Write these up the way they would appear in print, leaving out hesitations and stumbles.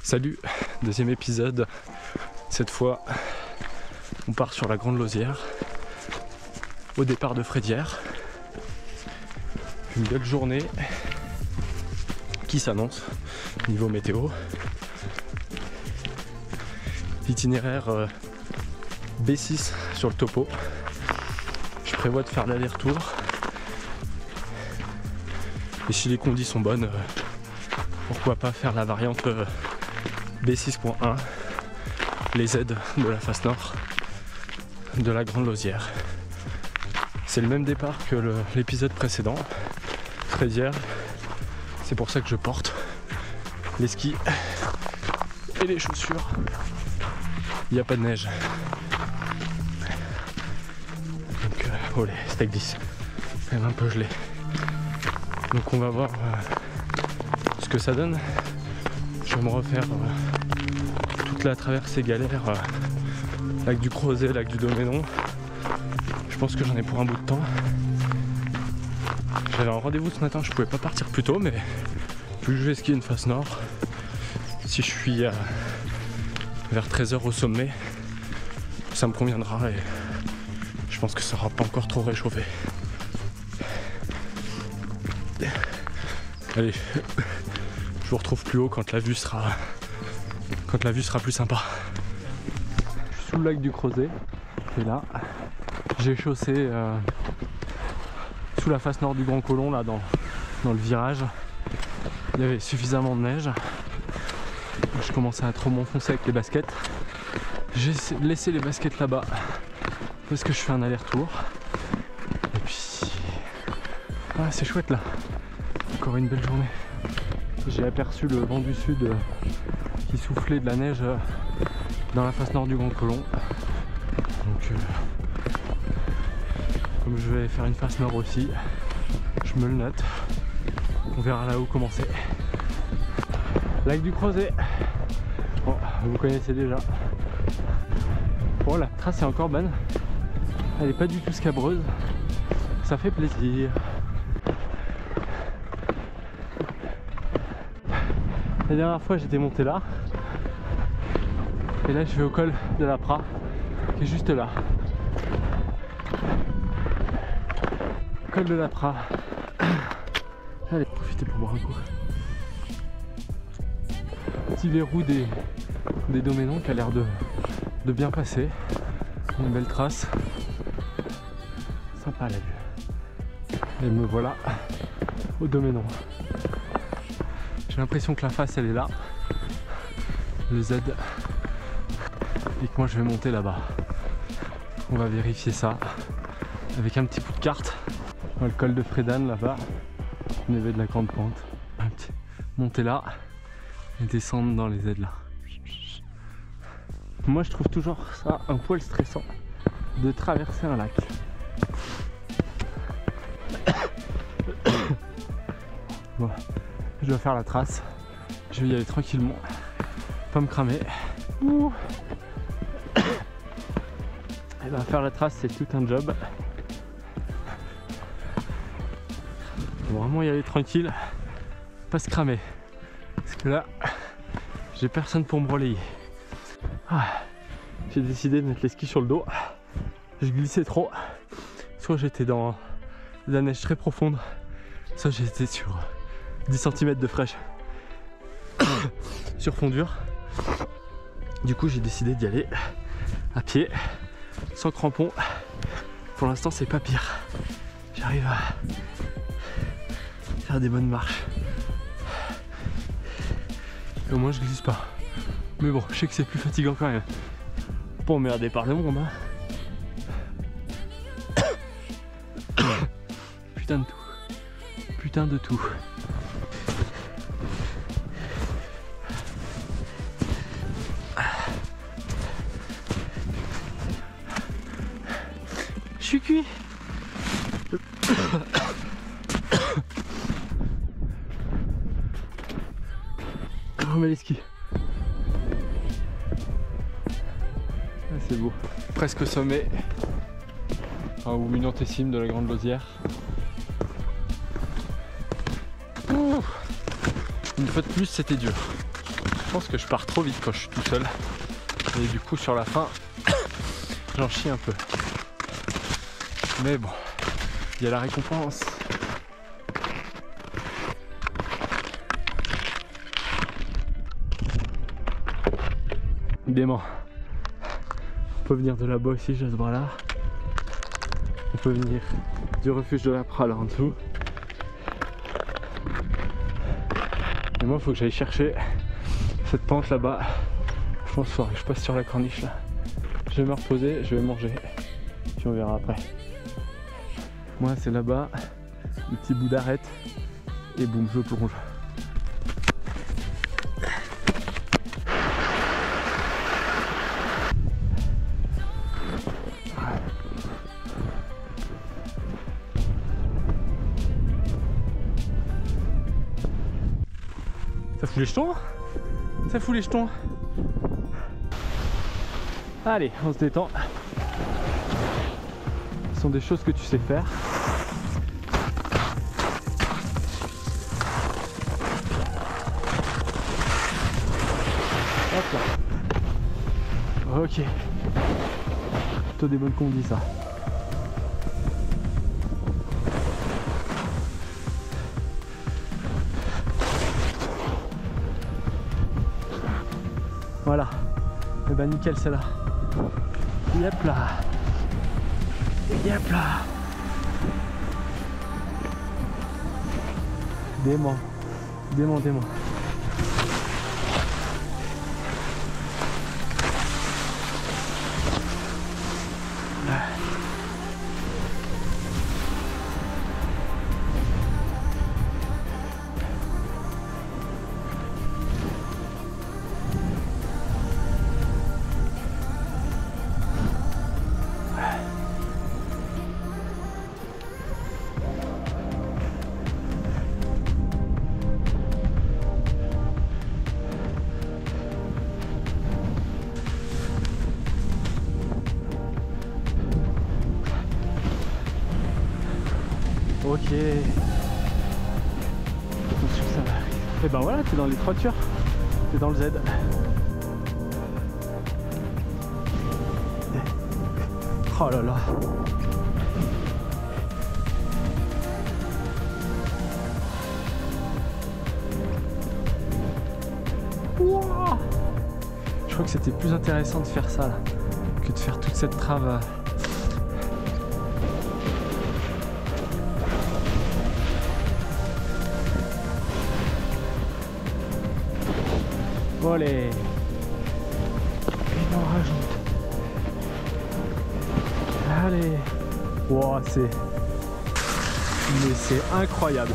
Salut, deuxième épisode. Cette fois, on part sur la Grande Lausière, au départ de Frédières. Une belle journée qui s'annonce niveau météo. Itinéraire B6 sur le topo. Je prévois de faire l'aller-retour. Et si les conditions sont bonnes, pourquoi pas faire la variante B6.1, les aides de la face nord de la Grande Lausière. C'est le même départ que l'épisode précédent, Frédières. C'est pour ça que je porte les skis et les chaussures. Il n'y a pas de neige. Donc, oh les steak 10, même un peu gelé. Donc on va voir ce que ça donne. Je vais me refaire toute la traversée galère, lac du Crozet, lac du Doménon. Je pense que j'en ai pour un bout de temps. J'avais un rendez-vous ce matin, je pouvais pas partir plus tôt, mais vu que je vais skier une face nord, si je suis vers 13h au sommet, ça me conviendra et je pense que ça sera pas encore trop réchauffé. Allez, je vous retrouve plus haut quand la vue sera plus sympa. Je suis sous le lac du Crozet et là j'ai chaussé sous la face nord du Grand Colomb, là dans le virage. Il y avait suffisamment de neige. Je commençais à trop m'enfoncer avec les baskets. J'ai laissé les baskets là-bas parce que je fais un aller-retour. Et puis ah, c'est chouette là. Encore une belle journée. J'ai aperçu le vent du sud qui soufflait de la neige dans la face nord du Grand Colomb. Donc comme je vais faire une face nord aussi, je me le note. On verra là-haut comment c'est. Lac du Crozet. Bon, vous connaissez déjà. Bon, la trace est encore bonne. Elle est pas du tout scabreuse. Ça fait plaisir. La dernière fois j'étais monté là. Et là je vais au col de la Prat, qui est juste là. Col de la Prat. Allez, profitez pour boire un coup. Petit verrou des Doménons qui a l'air de bien passer. Une belle trace. Sympa la vue. Et me voilà au Doménon. J'ai l'impression que la face elle est là, le Z, et que moi je vais monter là-bas. On va vérifier ça avec un petit bout de carte. Le col de Frédane là-bas, névé de la grande pente. Monter là et descendre dans les Z là. Moi je trouve toujours ça un poil stressant de traverser un lac. Bon. Je dois faire la trace, je vais y aller tranquillement, pas me cramer. Ouh. Et ben faire la trace c'est tout un job. Faut vraiment y aller tranquille, pas se cramer. Parce que là, j'ai personne pour me relayer. Ah. J'ai décidé de mettre les skis sur le dos. Je glissais trop. Soit j'étais dans de la neige très profonde, soit j'étais sur 10 cm de fraîche sur fondure. Du coup j'ai décidé d'y aller à pied, sans crampons. Pour l'instant c'est pas pire. J'arrive à faire des bonnes marches. Et au moins je glisse pas. Mais bon, je sais que c'est plus fatigant quand même. Pas emmerdé par le monde hein. Putain de tout. Putain de tout. Je suis cuit. On remet les skis. Ah, c'est beau. Presque au sommet. Au Minantessime de la Grande Lausière. Une fois de plus, c'était dur. Je pense que je pars trop vite quand je suis tout seul. Et du coup sur la fin, j'en chie un peu. Mais bon, il y a la récompense. Dément. On peut venir de là-bas aussi, j'ai ce bras-là. On peut venir du refuge de la Prale en dessous. Et moi, il faut que j'aille chercher cette pente là-bas. Je pense que je passe sur la corniche là. Je vais me reposer, je vais manger. Puis on verra après. Moi, c'est là-bas, le petit bout d'arête. Et boum, je plonge. Ça fout les jetons? Ça fout les jetons. Allez, on se détend. Ce sont des choses que tu sais faire. Hop là. Ok. Plutôt des bonnes conduits ça. Voilà, et ben nickel celle-là. Yep là. Yep là. Dément. Dément, dément. Ok. Attention, ça va. Et ben voilà, t'es dans les toitures. T'es dans le Z. Oh là là. Wow. Je crois que c'était plus intéressant de faire ça là, que de faire toute cette trave. Allez. Et on rajoute. Allez. Wow, mais c'est incroyable.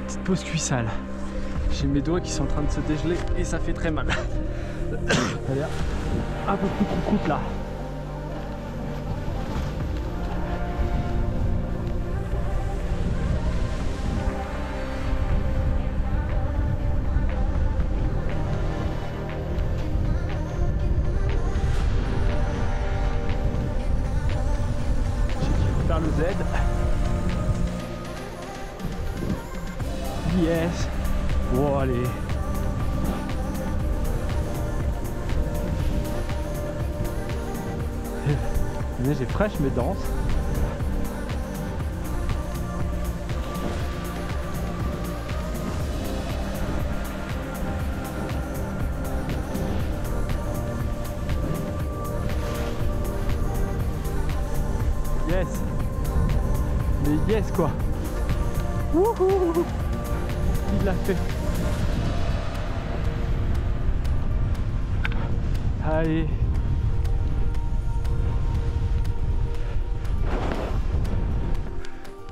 Petite pause cuissale. J'ai mes doigts qui sont en train de se dégeler et ça fait très mal. Allez, un peu plus qu'on coupe là. Le Z. Yes. Oh allez. La neige est fraîche mais dense. Yes. Mais yes quoi. Wouhou. Il l'a fait. Allez.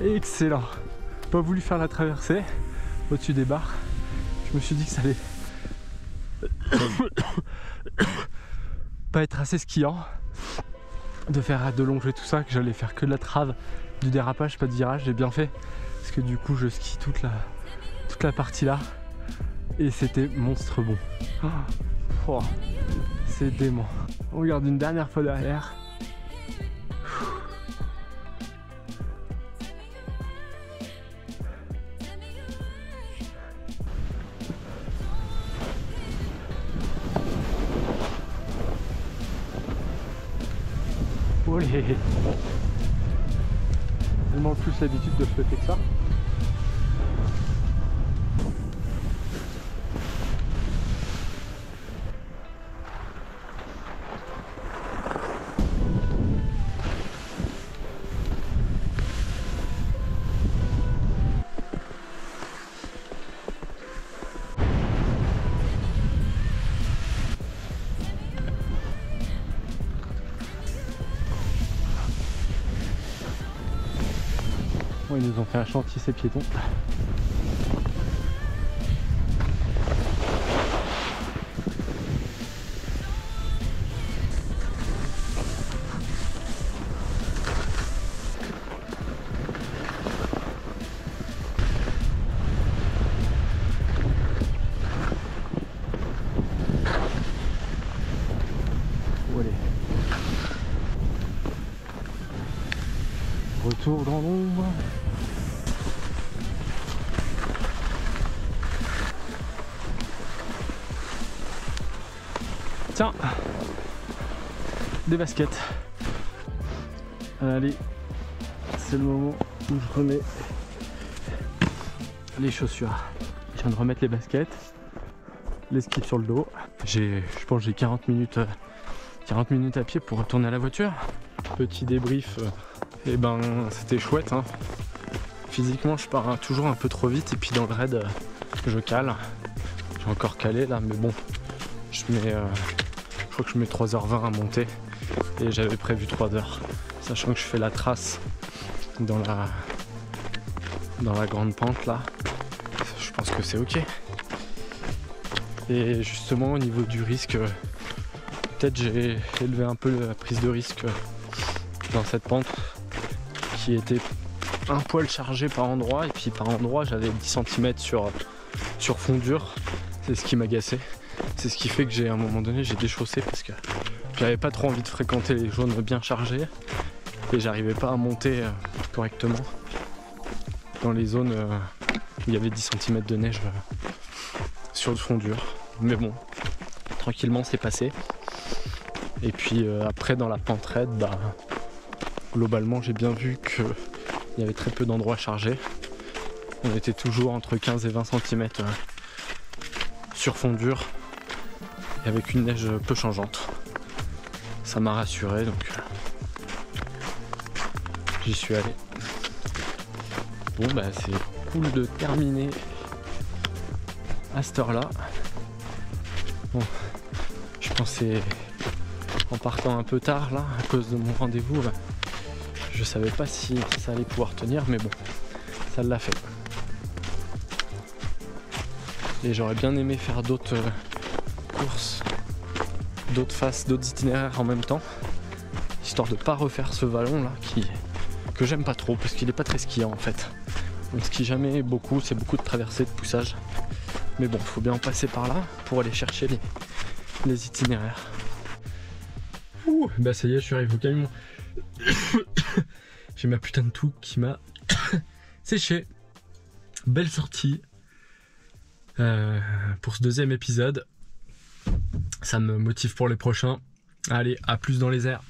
Excellent. Pas voulu faire la traversée au-dessus des barres. Je me suis dit que ça allait pas être assez skiant de longer tout ça, que j'allais faire que de la trave, du dérapage, pas de virage. J'ai bien fait parce que du coup je skie toute la partie là et c'était monstre bon. Oh, c'est dément. On regarde une dernière fois derrière. Olé. Tellement plus l'habitude de flotter que ça. Bon, ils nous ont fait un chantier ces piétons. Allez. Retour dans l'ombre. Tiens, des baskets. Allez, c'est le moment où je remets les chaussures. Je viens de remettre les baskets, les skis sur le dos. Je pense que j'ai 40 minutes à pied pour retourner à la voiture. Petit débrief, et ben c'était chouette, hein. Physiquement je pars toujours un peu trop vite et puis dans le raid je cale. J'ai encore calé là, mais bon, je crois que je mets 3h20 à monter et j'avais prévu 3h, sachant que je fais la trace dans la grande pente là. Je pense que c'est ok. Et justement au niveau du risque, peut-être j'ai élevé un peu la prise de risque dans cette pente qui était un poil chargée par endroit, et puis par endroit j'avais 10 cm sur fondure. C'est ce qui m'agaçait. C'est ce qui fait que à un moment donné j'ai déchaussé parce que j'avais pas trop envie de fréquenter les zones bien chargées et j'arrivais pas à monter correctement dans les zones où il y avait 10 cm de neige sur de fondure. Mais bon, tranquillement c'est passé. Et puis après dans la pente raide, globalement j'ai bien vu qu'il y avait très peu d'endroits chargés. On était toujours entre 15 et 20 cm sur fondure et avec une neige peu changeante. Ça m'a rassuré, donc j'y suis allé. Bon c'est cool de terminer à cette heure là. Bon, je pensais en partant un peu tard là à cause de mon rendez-vous, je savais pas si ça allait pouvoir tenir, mais bon, ça l'a fait. Et j'aurais bien aimé faire d'autres courses, d'autres faces, d'autres itinéraires en même temps, histoire de pas refaire ce vallon là que j'aime pas trop parce qu'il est pas très skiant en fait. On ne skie jamais beaucoup, c'est beaucoup de traversées, de poussage. Mais bon, il faut bien en passer par là pour aller chercher les itinéraires. Ouh, bah ça y est, je suis arrivé au camion. J'ai ma putain de toux qui m'a séché. Belle sortie pour ce deuxième épisode. Ça me motive pour les prochains. Allez, à plus dans les airs.